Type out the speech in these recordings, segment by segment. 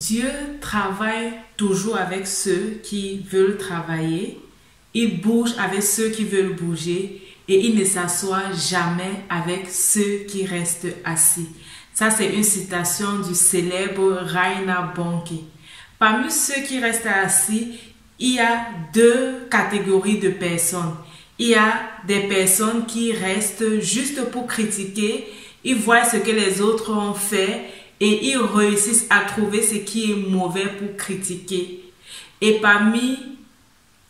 Dieu travaille toujours avec ceux qui veulent travailler. Il bouge avec ceux qui veulent bouger et il ne s'assoit jamais avec ceux qui restent assis. Ça, c'est une citation du célèbre Reinhard Bonnke. Parmi ceux qui restent assis, il y a deux catégories de personnes. Il y a des personnes qui restent juste pour critiquer. Ils voient ce que les autres ont fait et ils réussissent à trouver ce qui est mauvais pour critiquer. Et parmi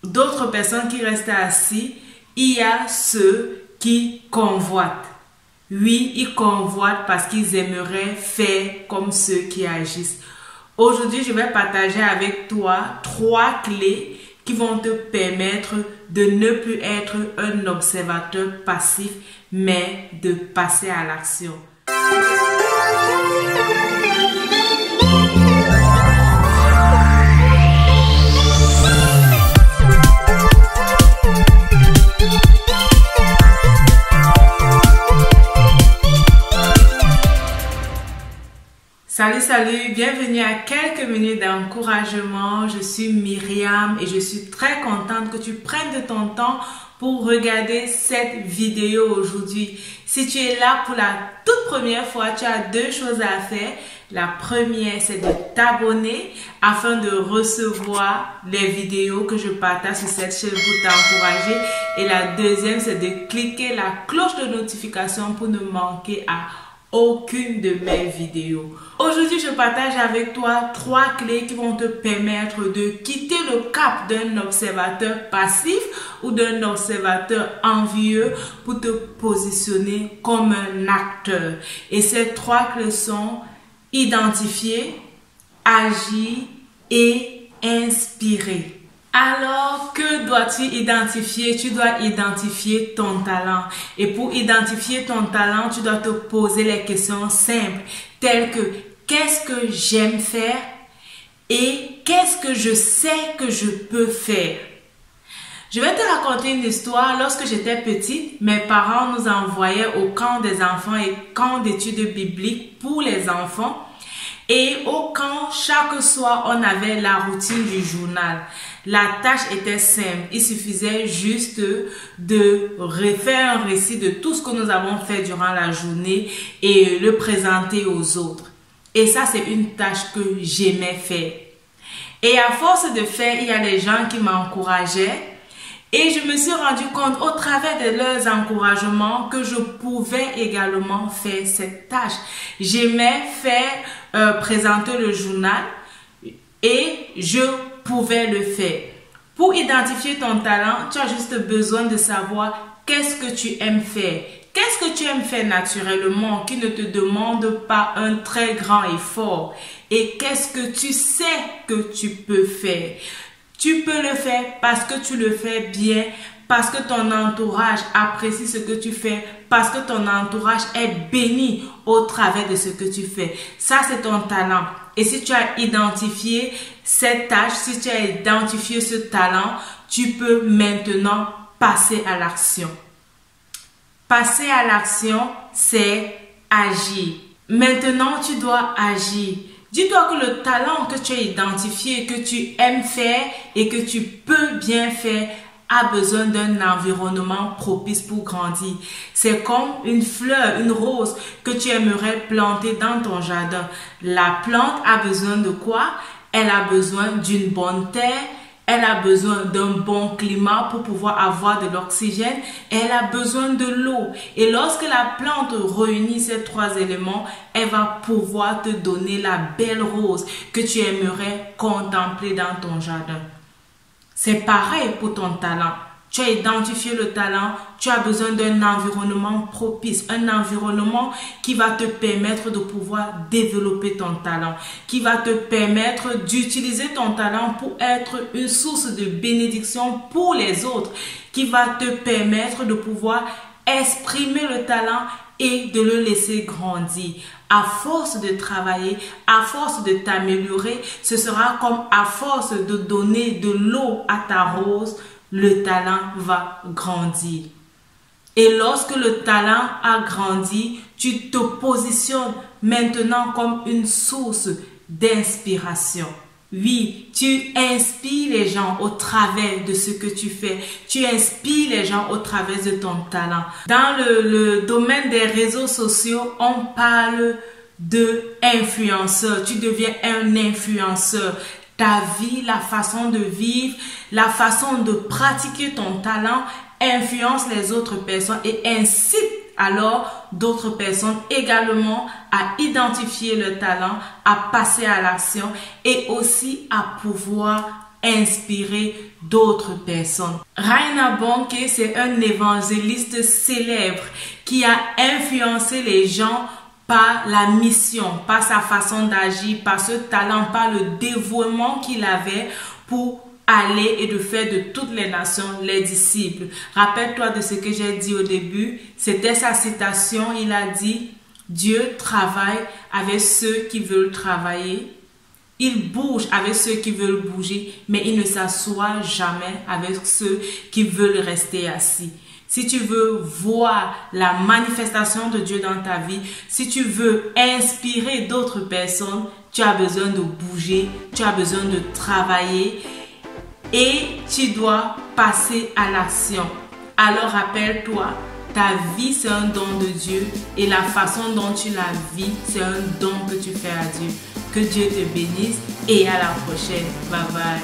d'autres personnes qui restent assis, il y a ceux qui convoitent. Oui, ils convoitent parce qu'ils aimeraient faire comme ceux qui agissent. Aujourd'hui, je vais partager avec toi 3 clés qui vont te permettre de ne plus être un observateur passif, mais de passer à l'action. Salut, bienvenue à quelques minutes d'encouragement. Je suis Myriam et je suis très contente que tu prennes de ton temps pour regarder cette vidéo aujourd'hui. Si tu es là pour la toute première fois, tu as 2 choses à faire. La première, c'est de t'abonner afin de recevoir les vidéos que je partage sur cette chaîne pour t'encourager. Et la deuxième, c'est de cliquer la cloche de notification pour ne manquer à aucune de mes vidéos. Aujourd'hui, je partage avec toi 3 clés qui vont te permettre de quitter le cap d'un observateur passif ou d'un observateur envieux pour te positionner comme un acteur. Et ces 3 clés sont identifier, agir et inspirer. Alors, que dois-tu identifier? Tu dois identifier ton talent. Et pour identifier ton talent, tu dois te poser les questions simples, telles que qu'est-ce que j'aime faire et qu'est-ce que je sais que je peux faire? Je vais te raconter une histoire. Lorsque j'étais petite, mes parents nous envoyaient au camp des enfants et camp d'études bibliques pour les enfants. Et au camp, chaque soir, on avait la routine du journal. La tâche était simple. Il suffisait juste de refaire un récit de tout ce que nous avons fait durant la journée et le présenter aux autres. Et ça, c'est une tâche que j'aimais faire. Et à force de faire, il y a des gens qui m'encourageaient. Et je me suis rendu compte au travers de leurs encouragements que je pouvais également faire cette tâche. J'aimais faire présenter le journal et je pouvais le faire. Pour identifier ton talent, tu as juste besoin de savoir qu'est-ce que tu aimes faire. Qu'est-ce que tu aimes faire naturellement qui ne te demande pas un très grand effort? Et qu'est-ce que tu sais que tu peux faire? Tu peux le faire parce que tu le fais bien, parce que ton entourage apprécie ce que tu fais, parce que ton entourage est béni au travers de ce que tu fais. Ça, c'est ton talent. Et si tu as identifié cette tâche, si tu as identifié ce talent, tu peux maintenant passer à l'action. Passer à l'action, c'est agir. Maintenant, tu dois agir. Dis-toi que le talent que tu as identifié, que tu aimes faire et que tu peux bien faire a besoin d'un environnement propice pour grandir. C'est comme une fleur, une rose que tu aimerais planter dans ton jardin. La plante a besoin de quoi? Elle a besoin d'une bonne terre. Elle a besoin d'un bon climat pour pouvoir avoir de l'oxygène. Elle a besoin de l'eau. Et lorsque la plante réunit ces 3 éléments, elle va pouvoir te donner la belle rose que tu aimerais contempler dans ton jardin. C'est pareil pour ton talent. Tu as identifié le talent, tu as besoin d'un environnement propice, un environnement qui va te permettre de pouvoir développer ton talent, qui va te permettre d'utiliser ton talent pour être une source de bénédiction pour les autres, qui va te permettre de pouvoir exprimer le talent et de le laisser grandir. À force de travailler, à force de t'améliorer, ce sera comme à force de donner de l'eau à ta rose, le talent va grandir. Et lorsque le talent a grandi, tu te positionnes maintenant comme une source d'inspiration. Oui, tu inspires les gens au travers de ce que tu fais. Tu inspires les gens au travers de ton talent. Dans le domaine des réseaux sociaux, on parle de influenceur. Tu deviens un influenceur. Ta vie, la façon de vivre, la façon de pratiquer ton talent influence les autres personnes et incite alors d'autres personnes également à identifier le talent, à passer à l'action et aussi à pouvoir inspirer d'autres personnes. Reinhard Bonnke, c'est un évangéliste célèbre qui a influencé les gens par la mission, par sa façon d'agir, par ce talent, par le dévouement qu'il avait pour aller et de faire de toutes les nations les disciples. Rappelle-toi de ce que j'ai dit au début. C'était sa citation. Il a dit, Dieu travaille avec ceux qui veulent travailler. Il bouge avec ceux qui veulent bouger, mais il ne s'assoit jamais avec ceux qui veulent rester assis. Si tu veux voir la manifestation de Dieu dans ta vie, si tu veux inspirer d'autres personnes, tu as besoin de bouger, tu as besoin de travailler et tu dois passer à l'action. Alors rappelle-toi, ta vie c'est un don de Dieu et la façon dont tu la vis, c'est un don que tu fais à Dieu. Que Dieu te bénisse et à la prochaine. Bye bye.